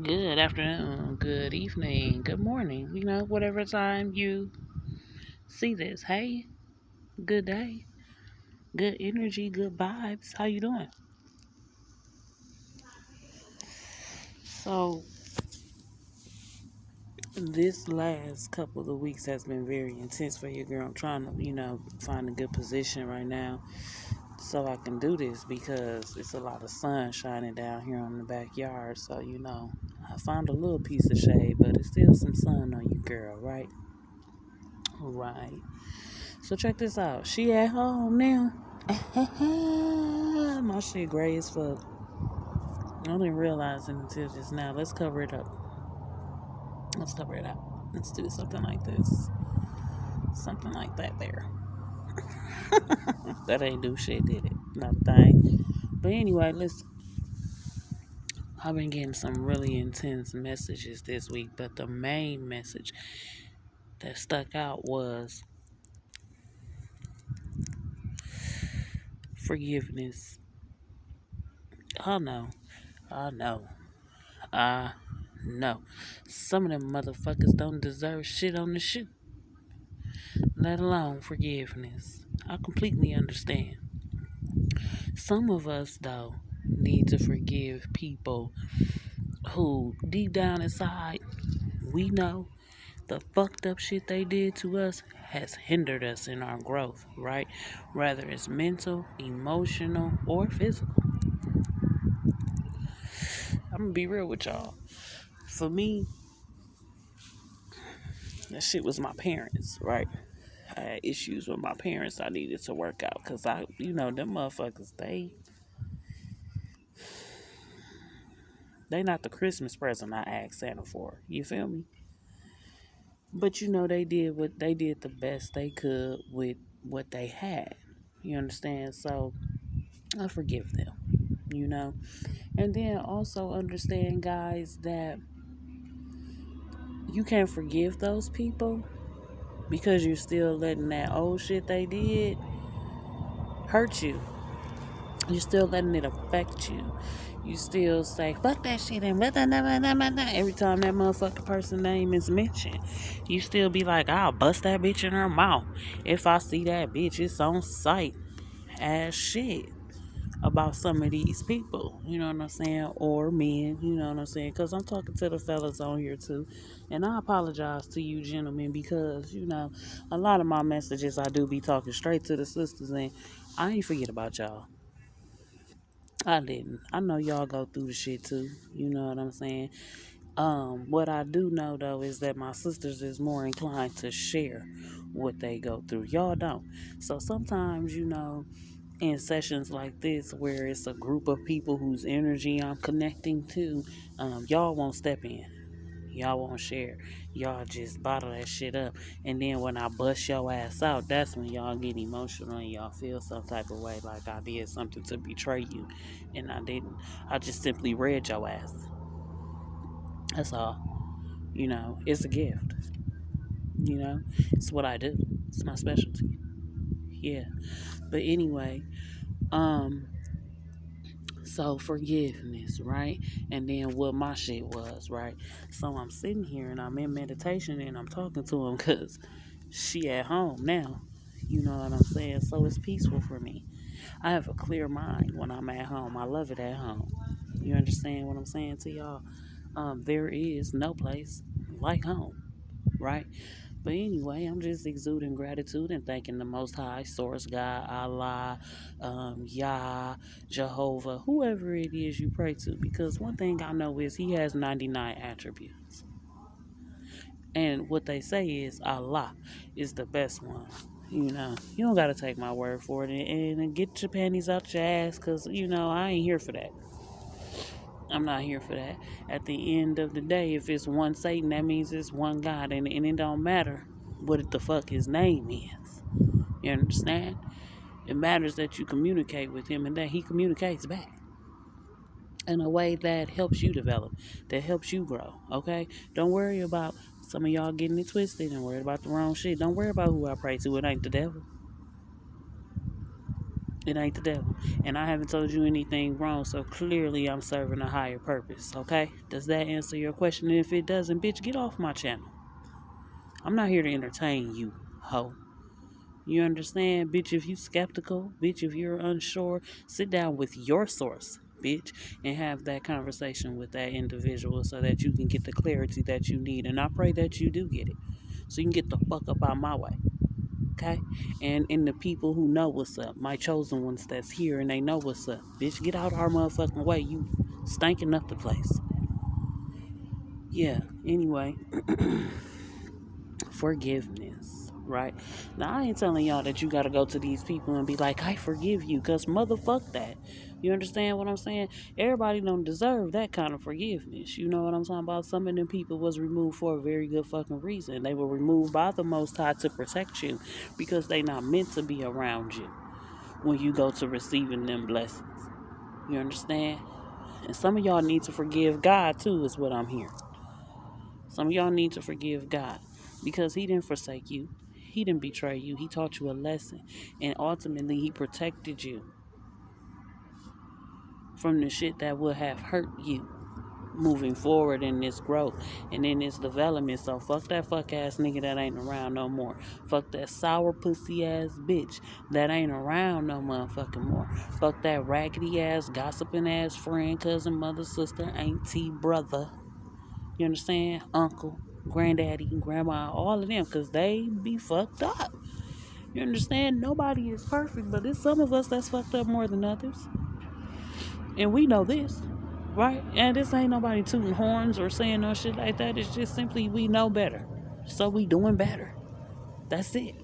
Good afternoon, good evening, good morning, whatever time you see this. Hey, good day, good energy, good vibes. How you doing? So, this last couple of weeks has been very intense for your girl. I'm trying to, find a good position right now so I can do this because it's a lot of sun shining down here on the backyard. So, I found a little piece of shade, but it's still some sun on you, girl, right? Right. So check this out. She at home now. My shit gray as fuck. I didn't realize it until just now. Let's cover it up. Let's cover it up. Let's do something like this. Something like that there. That ain't do shit, did it? Not a thing. But anyway, listen. I've been getting some really intense messages this week, but the main message that stuck out was forgiveness. Oh no. Oh no. I know. Some of them motherfuckers don't deserve shit on the shoe, let alone forgiveness. I completely understand. Some of us, though, need to forgive people who, deep down inside, we know the fucked up shit they did to us has hindered us in our growth, right? Whether it's mental, emotional, or physical. I'm gonna be real with y'all. For me, that shit was my parents, right? I had issues with my parents I needed to work out because them motherfuckers, they not the Christmas present I asked Santa for. You feel me? But they did the best they could with what they had. You understand? So I forgive them, you know? And then also understand, guys, that you can't forgive those people because you're still letting that old shit they did hurt you. You're still letting it affect you. You still say, fuck that shit and blah, blah, blah, blah, blah, blah. Every time that motherfucking person name is mentioned. You still be like, I'll bust that bitch in her mouth. If I see that bitch, it's on sight. Ass shit about some of these people, you know what I'm saying? Or men, you know what I'm saying? Because I'm talking to the fellas on here too. And I apologize to you gentlemen because, a lot of my messages I do be talking straight to the sisters and I ain't forget about y'all. I didn't. I know y'all go through the shit too. You know what I'm saying? What I do know though is that my sisters is more inclined to share what they go through. Y'all don't. So sometimes, in sessions like this where it's a group of people whose energy I'm connecting to, y'all won't step in. Y'all won't share. Y'all just bottle that shit up. And then when I bust your ass out, that's when y'all get emotional and y'all feel some type of way like I did something to betray you. And I didn't. I just simply read your ass. That's all. It's a gift. It's what I do. It's my specialty. Yeah. But anyway, um, so forgiveness, right? And then what my shit was, right? So I'm sitting here and I'm in meditation and I'm talking to him because she at home now. You know what I'm saying? So it's peaceful for me. I have a clear mind when I'm at home. I love it at home. You understand what I'm saying to y'all? There is no place like home, right? But anyway, I'm just exuding gratitude and thanking the Most High, Source God, Allah, Yah, Jehovah, whoever it is you pray to. Because one thing I know is He has 99 attributes. And what they say is Allah is the best one. You don't got to take my word for it and get your panties out your ass because, I ain't here for that. I'm not here for that. At the end of the day, if it's one Satan, that means it's one God, and it don't matter what the fuck his name is. You understand? It matters that you communicate with him and that he communicates back in a way that helps you develop, that helps you grow. Okay? Don't worry about some of y'all getting it twisted and worried about the wrong shit. Don't worry about who I pray to. It ain't the devil. It ain't the devil. And I haven't told you anything wrong, so clearly I'm serving a higher purpose, okay? Does that answer your question? And if it doesn't, bitch, get off my channel. I'm not here to entertain you, ho. You understand? Bitch, if you skeptical, bitch, if you're unsure, sit down with your source, bitch, and have that conversation with that individual so that you can get the clarity that you need. And I pray that you do get it. So you can get the fuck up out my way. Okay? And the people who know what's up, my chosen ones that's here and they know what's up. Bitch, get out our motherfucking way. You stinking up the place. Yeah, anyway. Forgiveness, right? Now, I ain't telling y'all that you gotta go to these people and be like, I forgive you, because motherfuck that. You understand what I'm saying? Everybody don't deserve that kind of forgiveness. You know what I'm talking about? Some of them people was removed for a very good fucking reason. They were removed by the Most High to protect you because they not meant to be around you when you go to receiving them blessings. You understand? And some of y'all need to forgive God too, is what I'm hearing. Some of y'all need to forgive God because He didn't forsake you. He didn't betray you. He taught you a lesson. And ultimately, He protected you from the shit that would have hurt you moving forward in this growth and in this development. So fuck that fuck ass nigga that ain't around no more. Fuck that sour pussy ass bitch that ain't around no motherfucking more. Fuck that raggedy ass, gossiping ass friend, cousin, mother, sister, auntie, brother. You understand? Uncle, granddaddy, grandma, all of them, because they be fucked up. You understand? Nobody is perfect, but there's some of us that's fucked up more than others. And we know this, right? And this ain't nobody tooting horns or saying no shit like that. It's just simply we know better. So we doing better. That's it.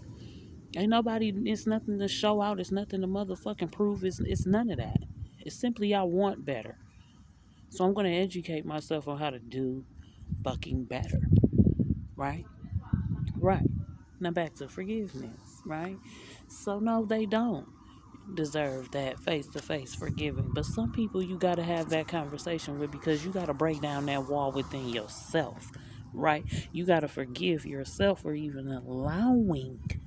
Ain't nobody, it's nothing to show out. It's nothing to motherfucking prove. It's none of that. It's simply I want better. So I'm going to educate myself on how to do fucking better. Right? Right. Now back to forgiveness, right? So no, they don't deserve that face-to-face forgiving. But some people you got to have that conversation with because you got to break down that wall within yourself, right? You got to forgive yourself for even allowing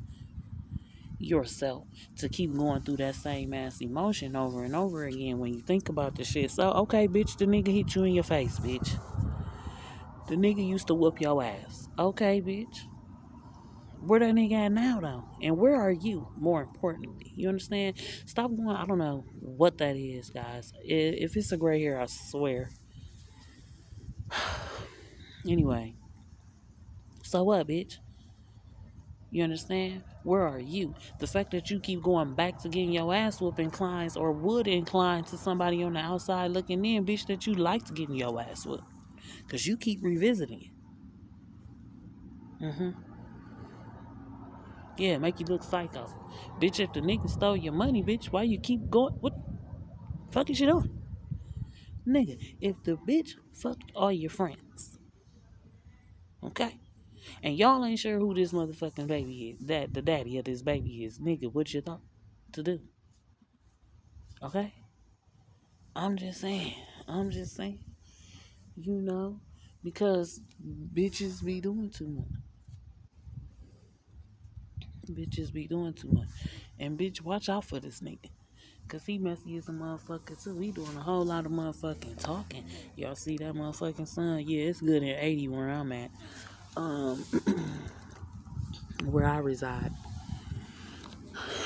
yourself to keep going through that same ass emotion over and over again when you think about the shit. So, okay, bitch, the nigga hit you in your face, bitch. The nigga used to whoop your ass. Okay, bitch. Where that nigga at now, though? And where are you, more importantly? You understand? Stop going, I don't know what that is, guys. If it's a gray hair, I swear. Anyway. So what, bitch? You understand? Where are you? The fact that you keep going back to getting your ass whooped inclines or would incline to somebody on the outside looking in, bitch, that you liked getting your ass whooped. Because you keep revisiting it. Yeah, make you look psycho. Bitch, if the nigga stole your money, bitch, why you keep going? What the fuck is you doing? Nigga, if the bitch fucked all your friends, okay? And y'all ain't sure who this motherfucking baby is, that the daddy of this baby is, nigga, what you thought to do? Okay? I'm just saying. I'm just saying. You know? Because bitches be doing too much. Bitches be doing too much. And bitch, watch out for this nigga. Cause he messy as a motherfucker too. He doing a whole lot of motherfucking talking. Y'all see that motherfucking sun? Yeah, it's good in 80 where I'm at. Where I reside.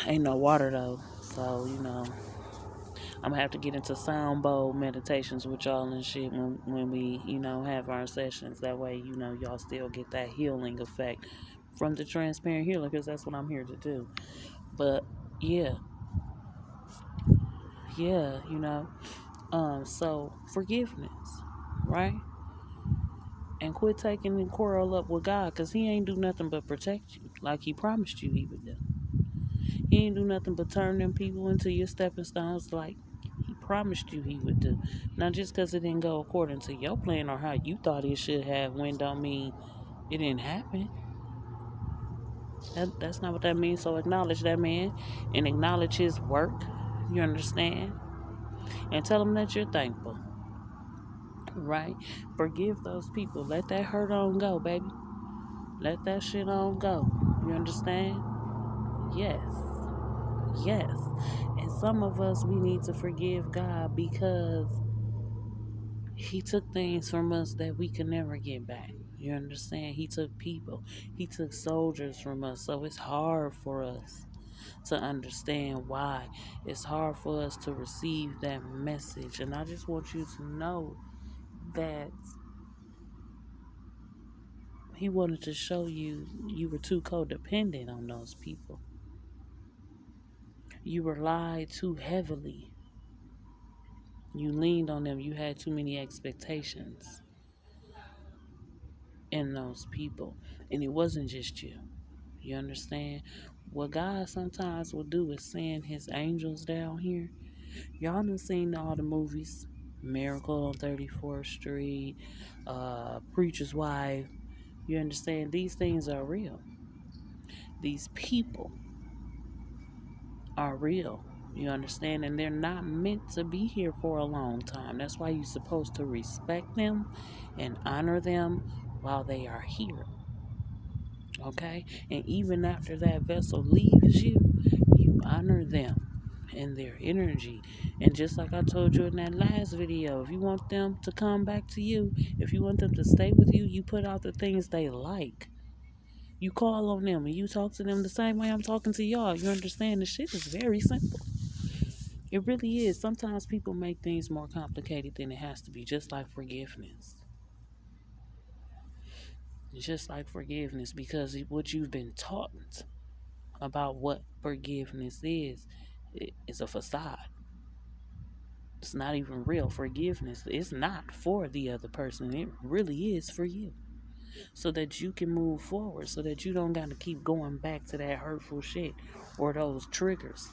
Ain't no water though. So, you know, I'm gonna have to get into sound bowl meditations with y'all and shit when we, you know, have our sessions. That way, you know, y'all still get that healing effect from the transparent healer, because that's what I'm here to do. But yeah, you know. So forgiveness, right? And quit taking and quarrel up with God, because He ain't do nothing but protect you like He promised you He would do. He ain't do nothing but turn them people into your stepping stones like He promised you He would do. Not just because it didn't go according to your plan or how you thought it should have went, don't mean it didn't happen. That's not what that means. So acknowledge that man and acknowledge his work. You understand? And tell him that you're thankful. Right? Forgive those people. Let that hurt on go, baby. Let that shit on go. You understand? Yes. Yes. And some of us, we need to forgive God because He took things from us that we can never get back. You understand? He took people, He took soldiers from us. So it's hard for us to understand why. It's hard for us to receive that message. And I just want you to know that He wanted to show you you were too codependent on those people. You relied too heavily. You leaned on them. You had too many expectations in those people. And it wasn't just you. You understand? What God sometimes will do is send His angels down here. Y'all done seen all the movies. Miracle on 34th Street, Preacher's Wife. You understand? These things are real. These people are real. You understand? And they're not meant to be here for a long time. That's why you're supposed to respect them and honor them while they are here. Okay? And even after that vessel leaves you, you honor them and their energy. And just like I told you in that last video, if you want them to come back to you, if you want them to stay with you, you put out the things they like. You call on them and you talk to them the same way I'm talking to y'all. You understand? The shit is very simple. It really is. Sometimes people make things more complicated than it has to be, just like forgiveness. Just like forgiveness, because what you've been taught about what forgiveness is a facade. It's not even real forgiveness. It's not for the other person. It really is for you. So that you can move forward. So that you don't got to keep going back to that hurtful shit or those triggers.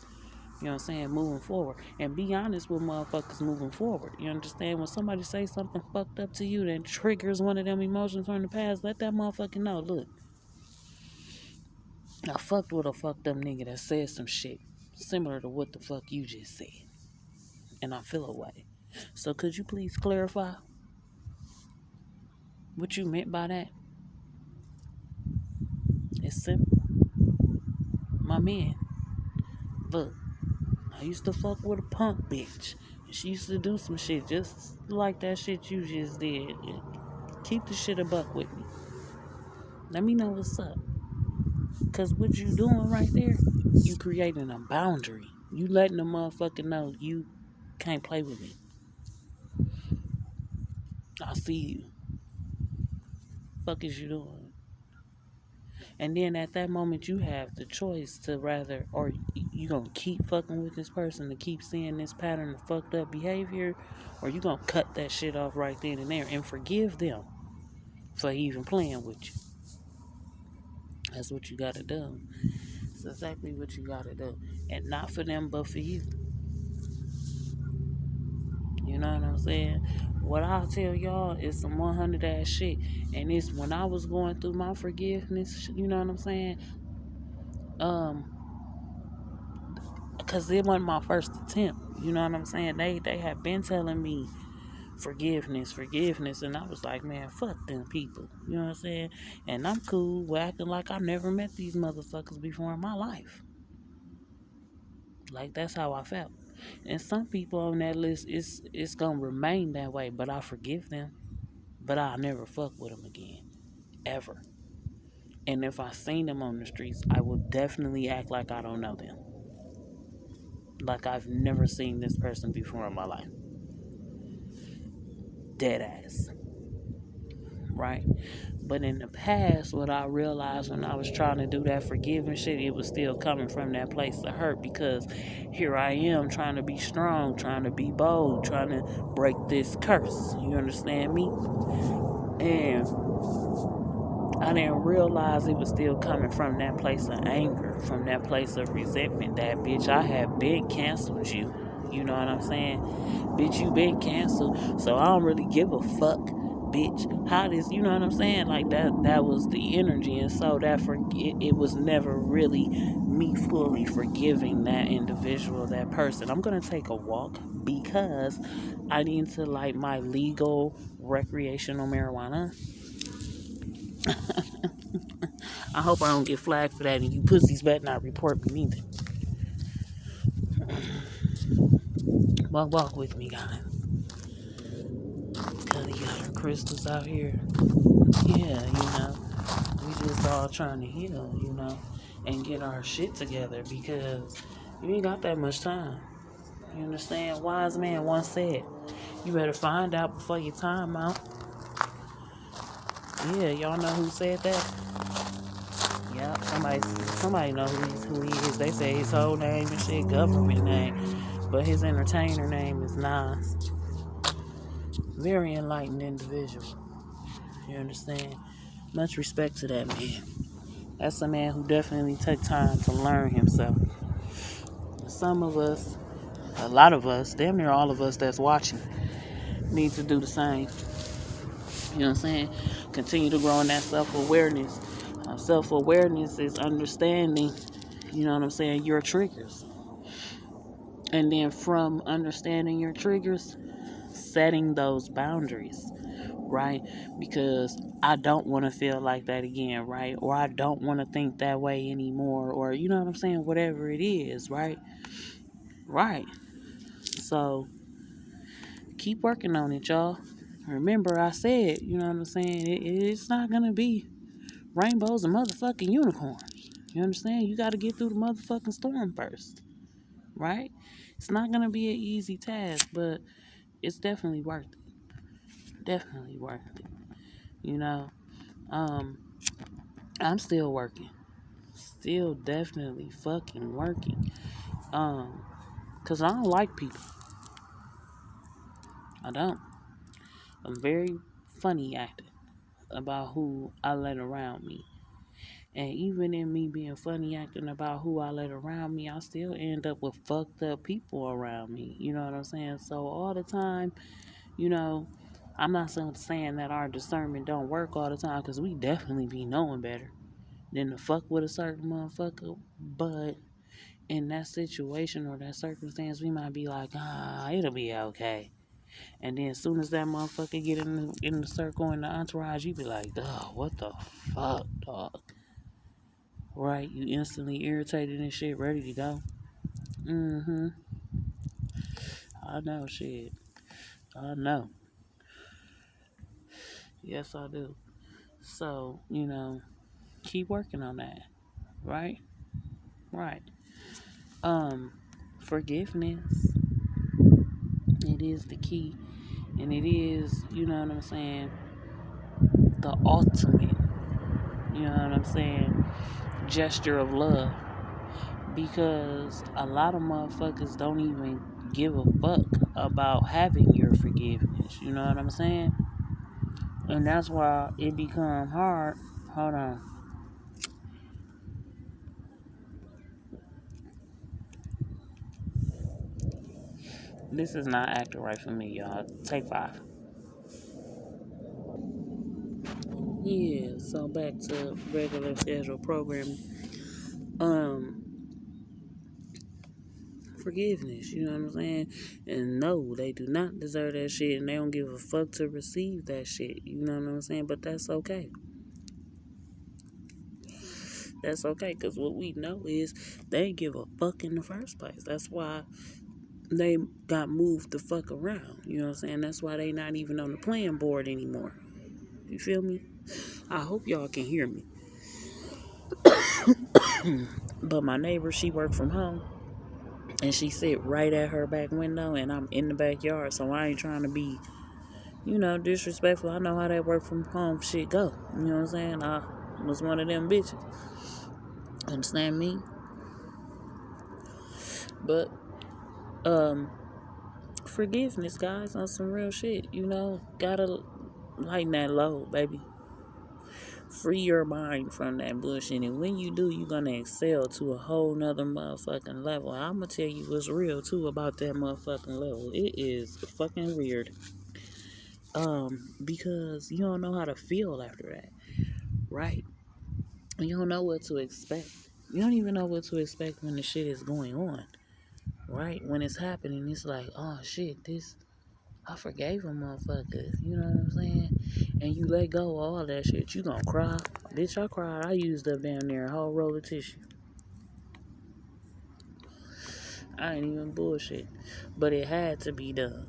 You know what I'm saying? Moving forward. And be honest with motherfuckers moving forward. You understand? When somebody say something fucked up to you that triggers one of them emotions from the past, let that motherfucker know. Look, I fucked with a fucked up nigga that said some shit similar to what the fuck you just said. And I feel away. So could you please clarify what you meant by that? It's simple. My man, look, I used to fuck with a punk bitch. She used to do some shit just like that shit you just did. Keep the shit a buck with me. Let me know what's up. Cause what you doing right there, you creating a boundary. You letting the motherfucker know you can't play with me. I see you. Fuck is you doing? And then at that moment, you have the choice to rather, or you gonna keep fucking with this person to keep seeing this pattern of fucked up behavior, or you gonna cut that shit off right then and there and forgive them for even playing with you. That's what you gotta do. It's exactly what you gotta do. And not for them, but for you. You know what I'm saying? What I'll tell y'all is some 100 ass shit. And it's when I was going through my forgiveness, you know what I'm saying? Because it wasn't my first attempt. You know what I'm saying? They have been telling me forgiveness. And I was like, man, fuck them people. You know what I'm saying? And I'm cool with acting like I've never met these motherfuckers before in my life. Like, that's how I felt. And some people on that list, it's going to remain that way. But I forgive them. But I'll never fuck with them again. Ever. And if I seen them on the streets, I will definitely act like I don't know them. Like I've never seen this person before in my life. Dead ass. Right? But in the past, what I realized when I was trying to do that forgiveness shit, it was still coming from that place of hurt, because here I am trying to be strong, trying to be bold, trying to break this curse. You understand me? And I didn't realize it was still coming from that place of anger, from that place of resentment. That bitch, I have been canceled you. You know what I'm saying? Bitch, you been canceled, so I don't really give a fuck, bitch. How this, you know what I'm saying? Like that was the energy. And so it was never really me fully forgiving that individual, that person. I'm gonna take a walk because I need to light my legal recreational marijuana. I hope I don't get flagged for that, and you pussies better not report me neither. Walk with me, guys. Cause you got our crystals out here. Yeah, we just all trying to heal, and get our shit together because you ain't got that much time. You understand? Wise man once said, you better find out before your time out. Yeah, y'all know who said that? Yeah, somebody know who he is. They say his whole name and shit, government name. But his entertainer name is Nas. Very enlightened individual. You understand? Much respect to that man. That's a man who definitely took time to learn himself. Some of us, a lot of us, damn near all of us that's watching, need to do the same. You know what I'm saying? Continue to grow in that self-awareness. Self-awareness is understanding, you know what I'm saying, your triggers. And then from understanding your triggers, setting those boundaries, right? Because I don't want to feel like that again, right? Or I don't want to think that way anymore, or you know what I'm saying? Whatever it is, right? Right. So keep working on it, y'all. Remember, I said, you know what I'm saying? It's not going to be rainbows and motherfucking unicorns. You understand? You got to get through the motherfucking storm first, right? It's not going to be an easy task, but it's definitely worth it. Definitely worth it. You know, I'm still working. Still definitely fucking working. Cause I don't like people. I don't. I'm very funny acting about who I let around me. And even in me being funny acting about who I let around me, I still end up with fucked up people around me. You know what I'm saying? So all the time, you know, I'm not saying that our discernment don't work all the time, because we definitely be knowing better than to fuck with a certain motherfucker. But in that situation or that circumstance, we might be like, it'll be okay. And then as soon as that motherfucker get in the circle in the entourage, you be like, dog, what the fuck, dog? Right? You instantly irritated and shit, ready to go. Mm-hmm. I know, shit. I know. Yes, I do. So, keep working on that. Right? Right. Forgiveness. It is the key. And it is, you know what I'm saying, the ultimate, you know what I'm saying, gesture of love. Because a lot of motherfuckers don't even give a fuck about having your forgiveness. You know what I'm saying? And that's why it become hard. Hold on. This is not acting right for me, y'all. Take 5. Yeah, so back to regular scheduled programming. Um, Forgiveness, you know what I'm saying? And no, they do not deserve that shit, and they don't give a fuck to receive that shit, you know what I'm saying? But that's okay. That's okay, because what we know is they ain't give a fuck in the first place. That's why they got moved the fuck around, you know what I'm saying? That's why they not even on the playing board anymore. You feel me? I hope y'all can hear me. But my neighbor, she worked from home, and she sit right at her back window, and I'm in the backyard, so I ain't trying to be, disrespectful. I know how that work from home shit go. You know what I'm saying? I was one of them bitches. Understand me? But forgiveness, guys, on some real shit. Gotta lighten that load, baby. Free your mind from that bullshit, and when you do, you're gonna excel to a whole nother motherfucking level. I'm gonna tell you what's real too about that motherfucking level. It is fucking weird. Because you don't know how to feel after that, right? You don't know what to expect. You don't even know what to expect when the shit is going on, right? When it's happening, it's like, oh shit, I forgave a motherfucker. You know what I'm saying? And you let go of all that shit. You gonna cry. Bitch, I cried. I used up down there a whole roll of tissue. I ain't even bullshit. But it had to be done.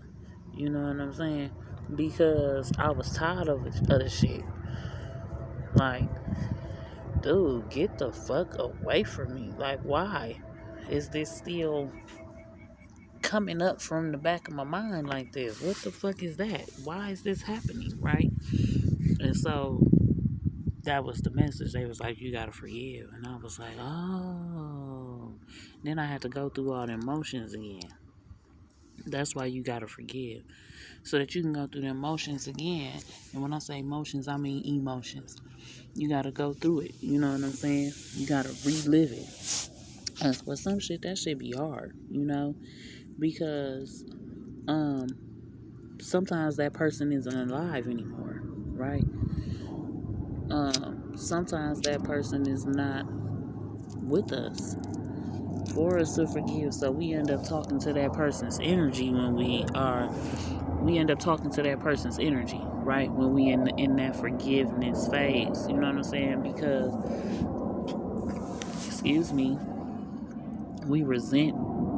You know what I'm saying? Because I was tired of the shit. Like, dude, get the fuck away from me. Like, why is this still coming up from the back of my mind like this? What the fuck is that? Why is this happening, right? And so that was the message. They was like, you gotta forgive. And I was like, oh. Then I had to go through all the emotions again. That's why you gotta forgive. So that you can go through the emotions again. And when I say emotions, I mean emotions. You gotta go through it. You know what I'm saying? You gotta relive it. And for some shit, that shit be hard, you know? Because um sometimes that person isn't alive anymore, right? Sometimes that person is not with us for us to forgive. So we end up talking to that person's energy when we end up talking to that person's energy, right? When we in that forgiveness phase. You know what I'm saying? Because, excuse me, we resent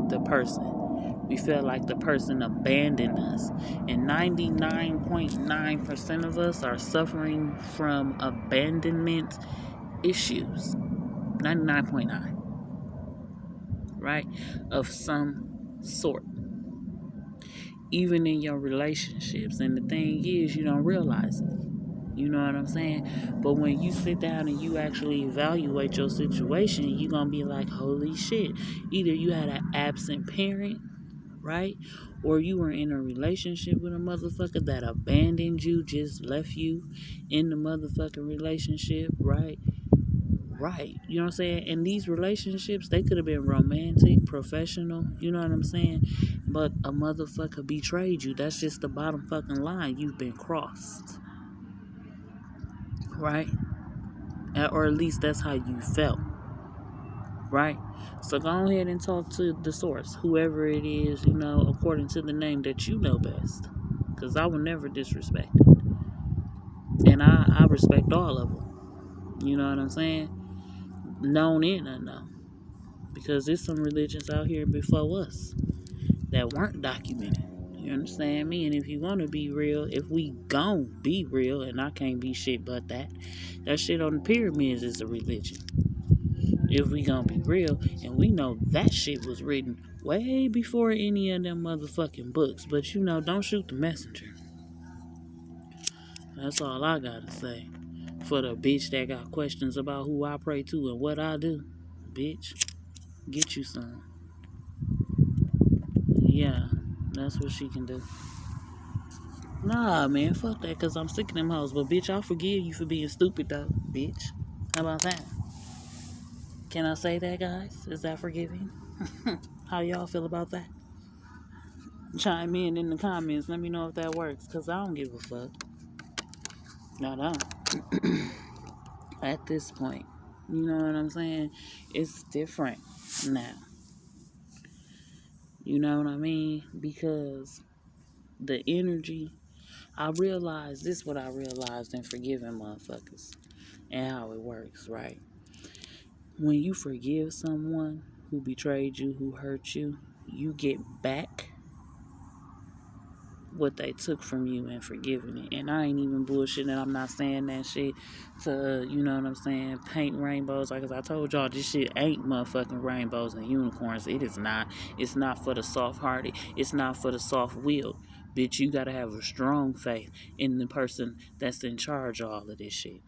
the person. We feel like the person abandoned us. And 99.9% of us are suffering from abandonment issues. 99.9, right? Of some sort. Even in your relationships. And the thing is, you don't realize it. You know what I'm saying? But when you sit down and you actually evaluate your situation, you're going to be like, holy shit. Either you had an absent parent, right? Or you were in a relationship with a motherfucker that abandoned you, just left you in the motherfucking relationship, right? Right. You know what I'm saying? And these relationships, they could have been romantic, professional, you know what I'm saying? But a motherfucker betrayed you. That's just the bottom fucking line. You've been crossed. Right? Or at least that's how you felt. Right? So go ahead and talk to the source, whoever it is, you know, according to the name that you know best. Because I will never disrespect it. And I respect all of them. You know what I'm saying? Known and unknown. Because there's some religions out here before us that weren't documented. You understand me? And if you want to be real, if we gon' be real, and I can't be shit but that shit on the pyramids is a religion. If we gonna be real, and we know that shit was written way before any of them motherfucking books. But you know, don't shoot the messenger. That's all I gotta say. For the bitch that got questions about who I pray to and what I do, bitch, get you some. Yeah, that's what she can do. Nah, man, fuck that, cause I'm sick of them hoes. But bitch, I'll forgive you for being stupid though, bitch. How about that? Can I say that, guys? Is that forgiving? How y'all feel about that? Chime in the comments. Let me know if that works, cause I don't give a fuck. No, I don't. At this point, you know what I'm saying? It's different now. You know what I mean? Because the energy, I realized this. What I realized in forgiving motherfuckers and how it works, right? When you forgive someone who betrayed you, who hurt you, you get back what they took from you and forgiving it. And I ain't even bullshitting. I'm not saying that shit to, you know what I'm saying, paint rainbows. Like, as I told y'all, this shit ain't motherfucking rainbows and unicorns. It is not. It's not for the soft-hearted. It's not for the soft-willed. Bitch, you gotta have a strong faith in the person that's in charge of all of this shit.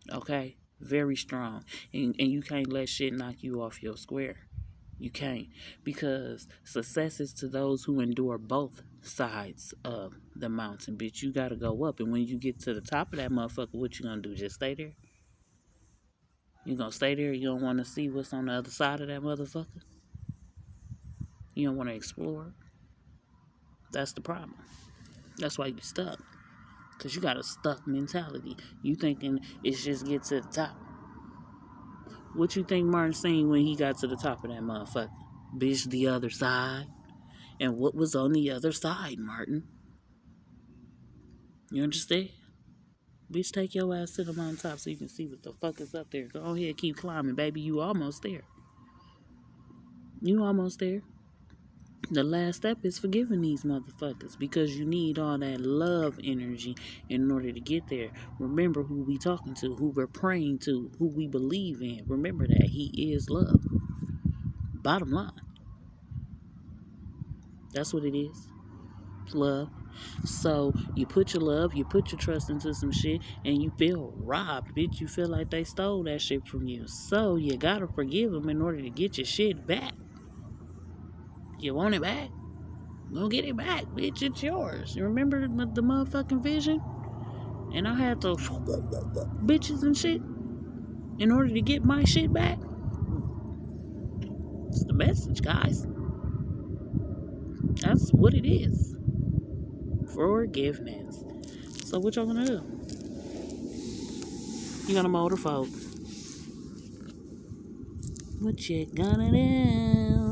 Okay? Very strong. And you can't let shit knock you off your square. You can't. Because success is to those who endure both sides of the mountain. Bitch, you gotta go up. And when you get to the top of that motherfucker, what you gonna do? Just stay there? You gonna stay there? You don't wanna see what's on the other side of that motherfucker? You don't wanna explore? That's the problem. That's why you stuck. Because you got a stuck mentality. You thinking it's just get to the top. What you think Martin seen when he got to the top of that motherfucker? Bitch, the other side. And what was on the other side, Martin? You understand? Bitch, take your ass to the mountaintop so you can see what the fuck is up there. Go ahead, keep climbing, baby. You almost there. You almost there. The last step is forgiving these motherfuckers because you need all that love energy in order to get there. Remember who we talking to, who we're praying to, who we believe in. Remember that he is love. Bottom line. That's what it is. It's love. So you put your love, you put your trust into some shit, and you feel robbed, bitch. You feel like they stole that shit from you. So you gotta forgive them in order to get your shit back. You want it back? Go get it back, bitch. It's yours. You remember the motherfucking vision? And I had those bitches and shit in order to get my shit back. It's the message, guys. That's what it is. Forgiveness. So what y'all gonna do? You gonna motor folk? What you gonna do?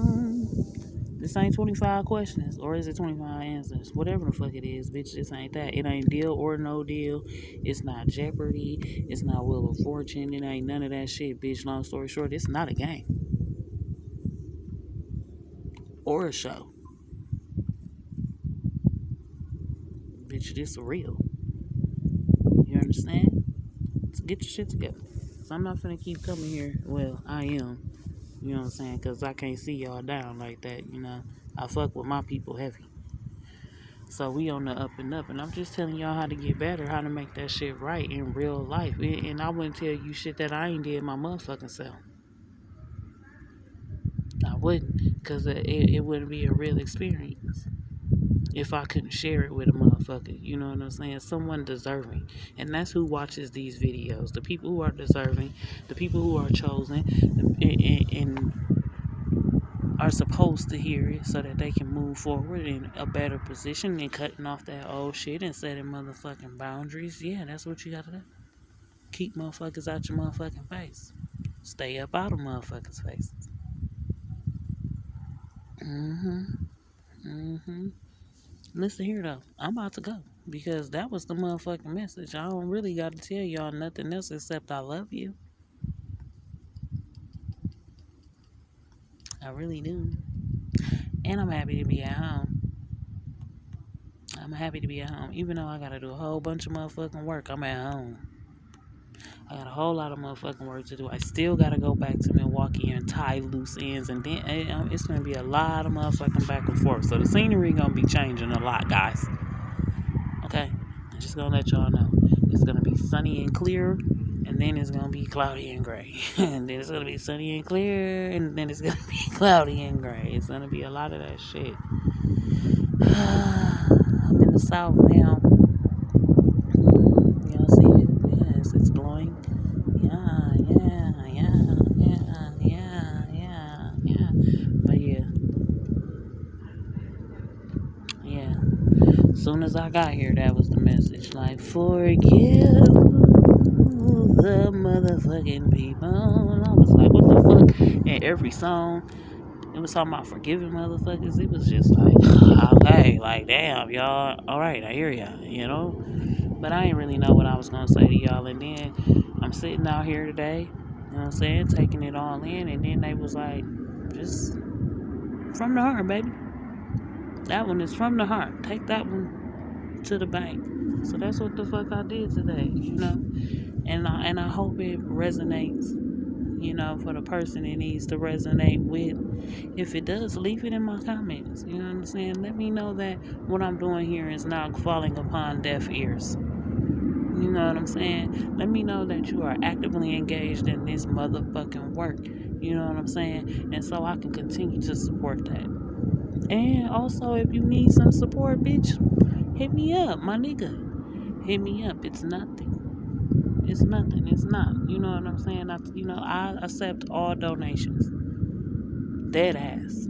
This ain't 25 questions, or is it 25 answers? Whatever the fuck it is, bitch, this ain't that. It ain't Deal or No Deal. It's not Jeopardy. It's not Wheel of Fortune. It ain't none of that shit, bitch. Long story short, it's not a game. Or a show. Bitch, this real. You understand? So get your shit together. So I'm not finna keep coming here. Well, I am. You know what I'm saying? Because I can't see y'all down like that, you know. I fuck with my people heavy. So we on the up and up. And I'm just telling y'all how to get better, how to make that shit right in real life. And I wouldn't tell you shit that I ain't did my motherfucking self. I wouldn't. Because it wouldn't be a real experience if I couldn't share it with a motherfucker. You know what I'm saying? Someone deserving. And that's who watches these videos. The people who are deserving, the people who are chosen, and are supposed to hear it so that they can move forward in a better position and cutting off that old shit and setting motherfucking boundaries. Yeah, that's what you gotta do. Keep motherfuckers out your motherfucking face. Stay up out of motherfuckers' faces. Listen here though, I'm about to go because that was the motherfucking message. I don't really gotta tell y'all nothing else except I love you. I really do. And I'm happy to be at home. I'm happy to be at home. Even though I gotta do a whole bunch of motherfucking work, I'm at home. I got a whole lot of motherfucking work to do. I still gotta go back to Milwaukee and tie loose ends, and then it's gonna be a lot of motherfucking back and forth. So the scenery gonna be changing a lot, guys. Okay, I'm just gonna let y'all know. It's gonna be sunny and clear, and then it's gonna be cloudy and gray, and then it's gonna be sunny and clear, and then it's gonna be cloudy and gray. It's gonna be a lot of that shit. I'm in the south now. Y'all see it? Yes, it's blowing. Yeah. But yeah. As soon as I got here, that was the message. Like, forgive the motherfucking people. And I was like, what the fuck? And every song, it was talking about forgiving motherfuckers. It was just like, okay, like, damn, y'all. All right, I hear ya, you know? But I didn't really know what I was going to say to y'all. And then I'm sitting out here today, you know what I'm saying, taking it all in. And then they was like, just from the heart, baby. That one is from the heart. Take that one to the bank. So that's what the fuck I did today, you know? And I hope it resonates, you know, for the person it needs to resonate with. If it does, leave it in my comments. You know what I'm saying? Let me know that what I'm doing here is not falling upon deaf ears. You know what I'm saying? Let me know that you are actively engaged in this motherfucking work. You know what I'm saying? And so I can continue to support that. And also, if you need some support, bitch, hit me up, my nigga. Hit me up. It's nothing. It's nothing. It's not. You know what I'm saying? I accept all donations. Dead ass.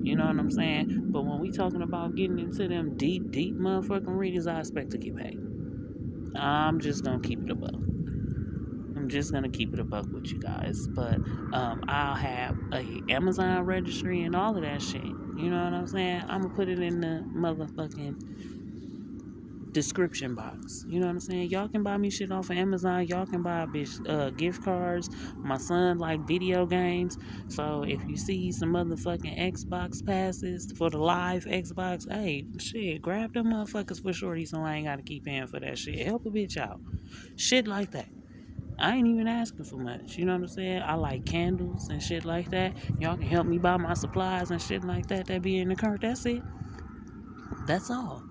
You know what I'm saying? But when we talking about getting into them deep motherfucking readers, I expect to get paid. I'm just gonna keep it a buck. I'm just gonna keep it a buck with you guys. But I'll have a Amazon registry and all of that shit. You know what I'm saying? I'm gonna put it in the motherfucking description box. You know what I'm saying? Y'all can buy me shit off of Amazon. Y'all can buy gift cards. My son like video games. So if you see some motherfucking Xbox passes for the live Xbox, hey, shit, grab them motherfuckers for shorty so I ain't gotta keep paying for that shit. Help a bitch out. Shit like that. I ain't even asking for much. You know what I'm saying? I like candles and shit like that. Y'all can help me buy my supplies and shit like that be in the cart. That's it. That's all.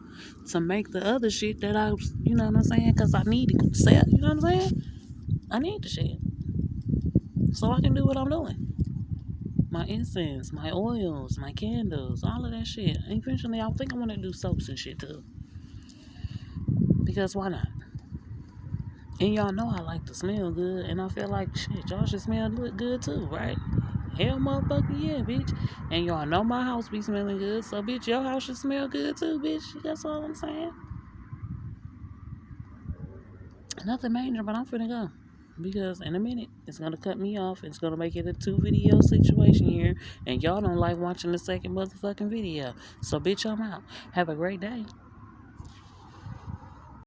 To make the other shit that you know what I'm saying? Because I need to sell, you know what I'm saying? I need the shit. So I can do what I'm doing. My incense, my oils, my candles, all of that shit. Eventually, I think I want to do soaps and shit too. Because why not? And y'all know I like to smell good. And I feel like, shit, y'all should smell good too, right? Hell, motherfucker, yeah, bitch. And y'all know my house be smelling good. So, bitch, your house should smell good too, bitch. That's all I'm saying. Nothing major, but I'm finna go. Because in a minute, it's gonna cut me off. It's gonna make it a 2-video situation here. And y'all don't like watching the second motherfucking video. So, bitch, I'm out. Have a great day.